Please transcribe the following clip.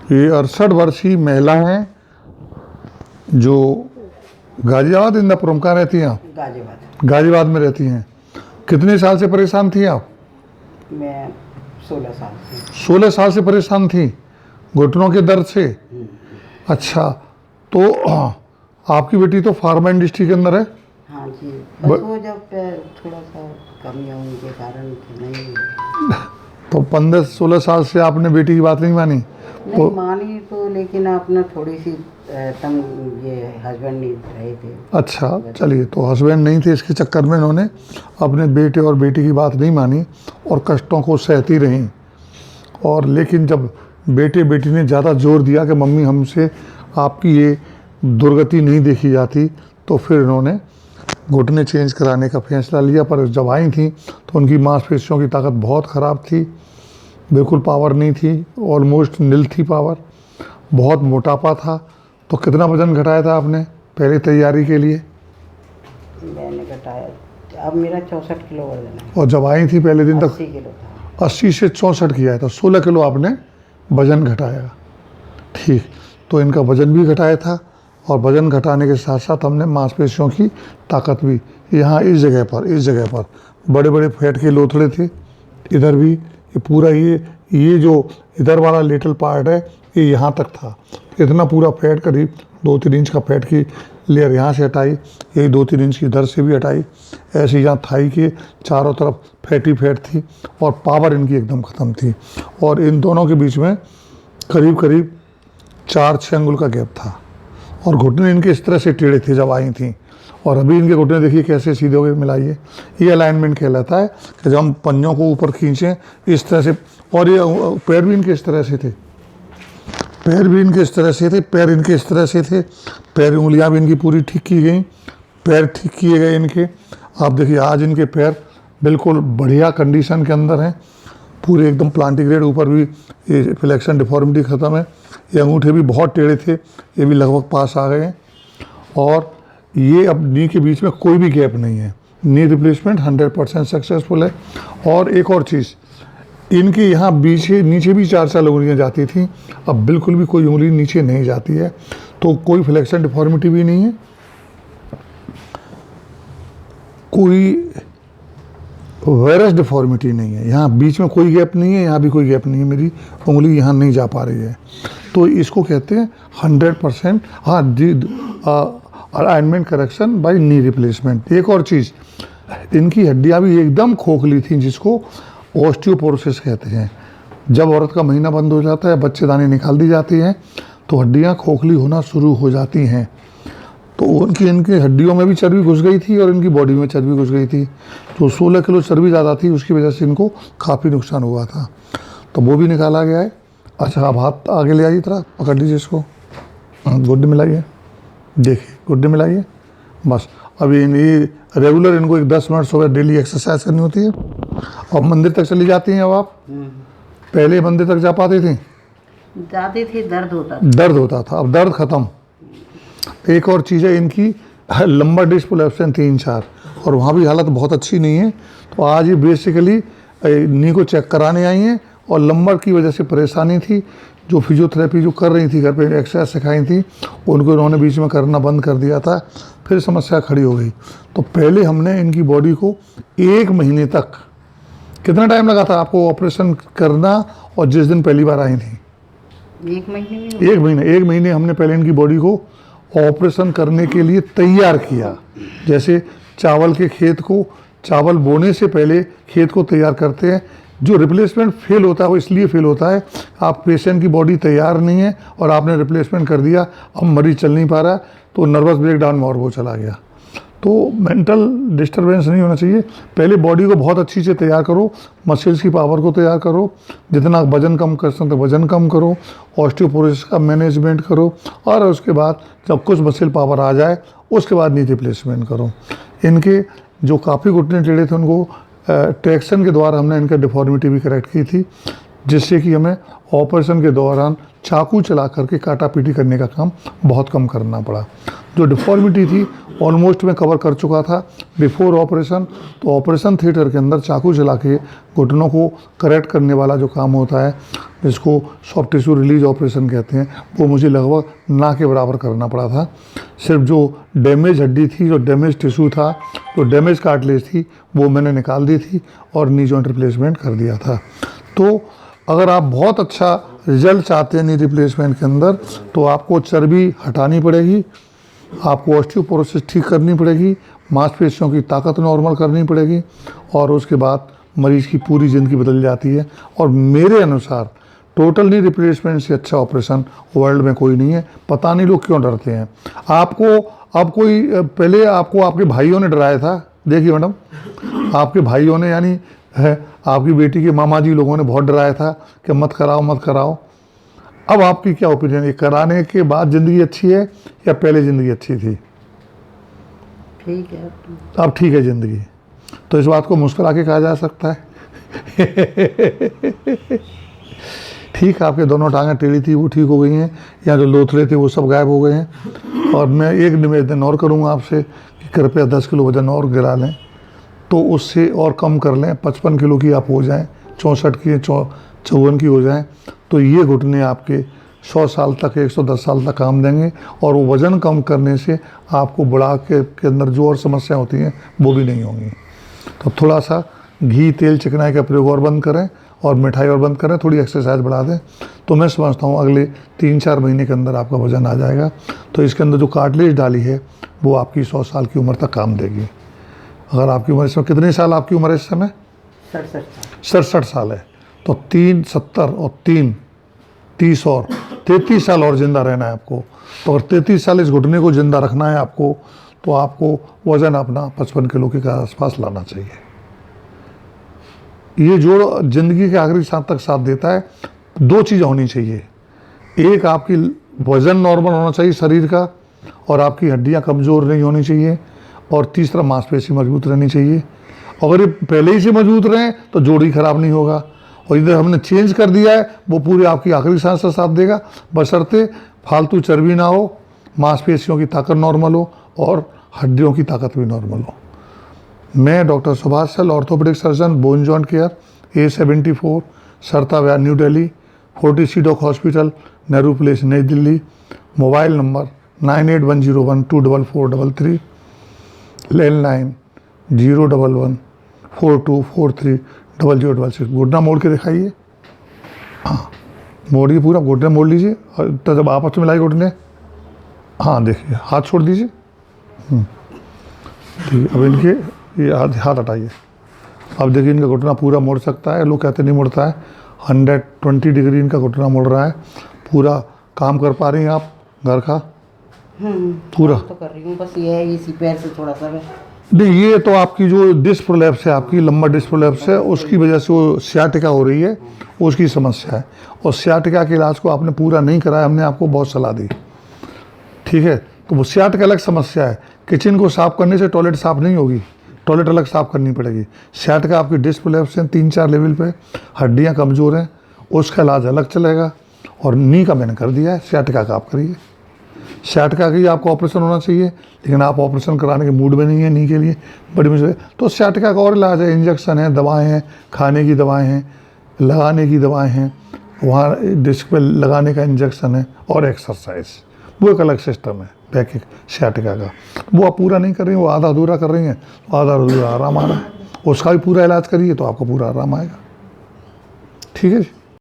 ये 68 वर्षीय महिला हैं जो गाजियाबाद इंदापुरम कहाँ रहती हैं आप? गाजियाबाद में रहती हैं। कितने साल से परेशान थी आप? मैं 16 साल से। 16 साल से परेशान थी घुटनों के दर्द से। अच्छा, तो आपकी बेटी तो फार्मा इंडस्ट्री के अंदर है? हाँ जी, बस वो जब थोड़ा सा कमी है उनके कारण नहीं। तो 15-16 साल से आपने बेटी की बात नहीं मानी? नहीं मानी तो, लेकिन आपने थोड़ी सी तंग, ये हस्बैंड नहीं रहे थे। अच्छा, चलिए, तो हस्बैंड नहीं थे, इसके चक्कर में इन्होंने अपने बेटे और बेटी की बात नहीं मानी और कष्टों को सहती रहीं। और लेकिन जब बेटे बेटी ने ज़्यादा जोर दिया कि मम्मी हमसे आपकी ये दुर्गति नहीं देखी जाती, तो फिर इन्होंने घुटने चेंज कराने का फैसला लिया। पर जब आई थी तो उनकी मांसपेशियों की ताकत बहुत ख़राब थी, बिल्कुल पावर नहीं थी, ऑलमोस्ट नील थी पावर, बहुत मोटापा था। तो कितना वज़न घटाया था आपने पहले तैयारी के लिए? मैंने घटाया, अब मेरा 64 किलो वजन है। और जब आई थी पहले दिन तक 80 किलो था। 80 से 64 किया है, तो 16 किलो आपने वज़न घटाया। ठीक, तो इनका वज़न भी घटाया था और वज़न घटाने के साथ साथ हमने मांसपेशियों की ताकत भी, यहाँ इस जगह पर बड़े बड़े फैट के लोथड़े थे, इधर भी ये पूरा ये जो इधर वाला लिटिल पार्ट है ये यहाँ तक था। इतना पूरा फैट, करीब 2-3 इंच का फैट की लेयर यहाँ से हटाई, यही 2-3 इंच की इधर से भी हटाई। ऐसे यहाँ थाई के चारों तरफ फैटी फैट थी और पावर इनकी एकदम ख़त्म थी। और इन दोनों के बीच में करीब करीब 4-6 अंगुल का गैप था और घुटने इनके इस तरह से टेढ़े थे जब आई थी। और अभी इनके घुटने देखिए कैसे सीधे हो गए, मिलाइए। ये अलाइनमेंट कहलाता है कि जब हम पंजों को ऊपर खींचें इस तरह से। और ये पैर भी इनके इस तरह से थे, पैर इनके इस तरह से थे। पैर उंगलियां भी इनकी पूरी ठीक की गई, पैर ठीक किए गए इनके। आप देखिए आज इनके पैर बिल्कुल बढ़िया कंडीशन के अंदर हैं, पूरे एकदम प्लांटिग्रेड। ऊपर भी ये फ्लेक्शन डिफॉर्मिटी ख़त्म है। ये अंगूठे भी बहुत टेढ़े थे, ये भी लगभग पास आ गए हैं। और ये अब नी के बीच में कोई भी गैप नहीं है। नी रिप्लेसमेंट 100% सक्सेसफुल है। और एक और चीज़, इनके यहाँ नीचे भी 4 उंगलियाँ जाती थी, अब बिल्कुल भी कोई उंगली नीचे नहीं जाती है। तो कोई फ्लेक्शन डिफॉर्मिटी भी नहीं है, कोई वायरस डिफॉर्मिटी नहीं है। यहाँ बीच में कोई गैप नहीं है, यहाँ भी कोई गैप नहीं है, मेरी उंगली यहाँ नहीं जा पा रही है। तो इसको कहते हैं 100% alignment correction by knee replacement. एक और चीज़, इनकी हड्डियाँ भी एकदम खोखली थी, जिसको ऑस्टियोपोरोसिस कहते हैं। जब औरत का महीना बंद हो जाता है, बच्चेदानी निकाल दी जाती हैं, तो हड्डियाँ खोखली होना शुरू हो जाती हैं। तो इनकी हड्डियों में भी चर्बी घुस गई थी और इनकी बॉडी में चर्बी घुस गई थी। तो 16 किलो चर्बी ज़्यादा थी, उसकी वजह से इनको काफ़ी नुकसान हुआ था। तो वो भी निकाला गया है। अच्छा, आप हाथ आगे ले आइए, तरह पकड़ लीजिए इसको, गुड्डे मिलाइए, देखिए गुड्डे मिलाइए बस। अभी ये रेगुलर इनको 10 मिनट सुबह डेली एक्सरसाइज करनी होती है। अब मंदिर तक चली जाती हैं अब आप? पहले मंदिर तक जा पाते थे? जाती थी, दर्द होता था, अब दर्द ख़त्म। एक और चीज़ है, इनकी लंबा डिस्क प्रोलैप्सन 3-4, और वहाँ भी हालत बहुत अच्छी नहीं है। तो आज ये बेसिकली नी को चेक कराने आई हैं और लंबर की वजह से परेशानी थी। जो फिजियोथेरेपी जो कर रही थी, घर पे एक्सरसाइज सिखाई थी, उनको इन्होंने बीच में करना बंद कर दिया था, फिर समस्या खड़ी हो गई। तो पहले हमने इनकी बॉडी को 1 महीने तक, कितना टाइम लगा था आपको ऑपरेशन करना और जिस दिन पहली बार आई थी? 1 महीने। 1 महीने हमने पहले इनकी बॉडी को ऑपरेशन करने के लिए तैयार किया। जैसे चावल के खेत को, चावल बोने से पहले खेत को तैयार करते हैं। जो रिप्लेसमेंट फेल होता है वो इसलिए फेल होता है, आप पेशेंट की बॉडी तैयार नहीं है और आपने रिप्लेसमेंट कर दिया, अब मरीज चल नहीं पा रहा, तो नर्वस ब्रेकडाउन में और वो चला गया। तो मेंटल डिस्टर्बेंस नहीं होना चाहिए। पहले बॉडी को बहुत अच्छी से तैयार करो, मसल्स की पावर को तैयार करो, जितना वजन कम कर सकते वजन कम करो, ऑस्टियोपोरोसिस का मैनेजमेंट करो, और उसके बाद जब कुछ मसल पावर आ जाए उसके बाद नी रिप्लेसमेंट करो। इनके जो काफ़ी घुटने टेढ़े थे उनको ट्रैक्शन के द्वारा हमने इनका डिफॉर्मिटी भी करेक्ट की थी, जिससे कि हमें ऑपरेशन के दौरान चाकू चला करके काटा पीटी करने का काम बहुत कम करना पड़ा। जो डिफॉर्मिटी थी ऑलमोस्ट मैं कवर कर चुका था बिफोर ऑपरेशन। तो ऑपरेशन थिएटर के अंदर चाकू चला के घुटनों को करेक्ट करने वाला जो काम होता है, जिसको सॉफ्ट टिश्यू रिलीज ऑपरेशन कहते हैं, वो मुझे लगभग ना के बराबर करना पड़ा था। सिर्फ जो डैमेज हड्डी थी, जो डैमेज टिश्यू था, जो डैमेज कार्टिलेज थी, वो मैंने निकाल दी थी और नी जॉइंट रिप्लेसमेंट कर दिया था। तो अगर आप बहुत अच्छा रिजल्ट चाहते हैं नी रिप्लेसमेंट के अंदर, तो आपको चर्बी हटानी पड़ेगी, आपको ऑस्टियोपोरोसिस ठीक करनी पड़ेगी, मांसपेशियों की ताकत नॉर्मल करनी पड़ेगी, और उसके बाद मरीज़ की पूरी ज़िंदगी बदल जाती है। और मेरे अनुसार टोटल नी रिप्लेसमेंट से अच्छा ऑपरेशन वर्ल्ड में कोई नहीं है। पता नहीं लोग क्यों डरते हैं। आपको अब कोई पहले आपको आपके भाइयों ने डराया था, देखिए मैडम, आपके भाइयों ने यानी है आपकी बेटी के मामा जी लोगों ने बहुत डराया था कि मत कराओ मत कराओ। अब आपकी क्या ओपिनियन है, कराने के बाद ज़िंदगी अच्छी है या पहले ज़िंदगी अच्छी थी? ठीक है अब ठीक है ज़िंदगी। तो इस बात को मुस्कुरा के कहा जा सकता है। ठीक, आपके दोनों टांगें टेढ़ी थी वो ठीक हो गई हैं, या जो लोथड़े थे वो सब गायब हो गए हैं। और मैं एक निवेदन और करूँगा आपसे कि कृपया 10 किलो वजन और गिरा लें, तो उससे और कम कर लें, 55 किलो की आप हो जाएं, 64 की 54 की हो जाएं, तो ये घुटने आपके 100 साल तक 110 साल तक काम देंगे। और वो वज़न कम करने से आपको बुढ़ापे के अंदर जो और समस्याएं होती हैं वो भी नहीं होंगी। तो थोड़ा सा घी तेल चिकनाई का प्रयोग और बंद करें, और मिठाई और बंद करें, थोड़ी एक्सरसाइज बढ़ा दें, तो मैं समझता हूँ अगले 3-4 महीने के अंदर आपका वज़न आ जाएगा। तो इसके अंदर जो कार्टिलेज डाली है वो आपकी 100 साल की उम्र तक काम देगी। अगर आपकी उम्र इस समय, कितने साल आपकी उम्र है इस समय? 67 साल है। तो 3 70 और 3 30 और 33 साल और ज़िंदा रहना है आपको। तो अगर 33 साल इस घुटने को ज़िंदा रखना है आपको, तो आपको वज़न अपना 55 किलो के आसपास लाना चाहिए। ये जो ज़िंदगी के आखिरी सांस तक साथ देता है, 2 चीज़ होनी चाहिए। एक, आपकी वज़न नॉर्मल होना चाहिए शरीर का, और आपकी हड्डियाँ कमज़ोर नहीं होनी चाहिए, और तीसरा मांसपेशी मजबूत रहनी चाहिए। अगर ये पहले ही से मजबूत रहें तो जोड़ खराब नहीं होगा, और इधर हमने चेंज कर दिया है वो पूरी आपकी आखिरी सांस का साथ देगा, बशर्ते फालतू चर्बी ना हो, मांसपेशियों की ताकत नॉर्मल हो, और हड्डियों की ताकत भी नॉर्मल हो। मैं doctor Subhash Sal, orthopaedic surgeon, bone joint care, A74 Sarita Vihar, new Delhi, 40 सीडॉक हॉस्पिटल, नेहरू प्लेस, नई दिल्ली। Mobile number 9810124433, landline 01142430066। घुटना मोड़ के दिखाइए, हाँ मोड़िए, पूरा घुटना मोड़ लीजिए, और तो जब आपस में मिलाइए घुटने, हाँ देखिए, हाथ छोड़ दीजिए। ठीक है, अब इनके ये हाथ हटाइए। अब देखिए इनका घुटना पूरा मोड़ सकता है, लोग कहते नहीं मुड़ता है। 120 डिग्री इनका घुटना मुड़ रहा है, पूरा काम कर पा रही हैं आप घर का पूरा? तो कर रही हूँ, बस ये है इसी पैर से थोड़ा सा है। नहीं, ये तो आपकी जो डिस्क प्रोलैप्स है, आपकी लंबा डिस्क प्रोलैप्स है, उसकी वजह से वो सियाटिका हो रही है, उसकी समस्या है। और सियाटिका के इलाज को आपने पूरा नहीं कराया, हमने आपको बहुत सलाह दी, ठीक है। तो वो सियाटिका अलग समस्या है। किचन को साफ़ करने से टॉयलेट साफ़ नहीं होगी, टॉयलेट अलग साफ़ करनी पड़ेगी। सियाटिका आपकी डिस्क प्रोलैप्स है 3-4 लेवल पे, हड्डियाँ कमज़ोर हैं, उसका इलाज अलग चलेगा। और नी का मैंने कर दिया है, सियाटिका का आप करिए। सियाटिका की आपको ऑपरेशन होना चाहिए, लेकिन आप ऑपरेशन कराने के मूड में नहीं है नी के लिए, बड़ी मुश्किल। तो सियाटिका का और इलाज है, इंजेक्शन है, दवाएं हैं, खाने की दवाएं हैं, लगाने की दवाएं हैं, वहाँ डिस्क पे लगाने का इंजेक्शन है, और एक्सरसाइज, वो एक अलग सिस्टम है बैक सियाटिका का। वो आप पूरा नहीं कर रही हैं, वो आधा अधूरा कर रही हैं, तो आधा अधूरा आराम आ रहा है, उसका भी पूरा इलाज करिए तो आपको पूरा आराम आएगा। ठीक है जी।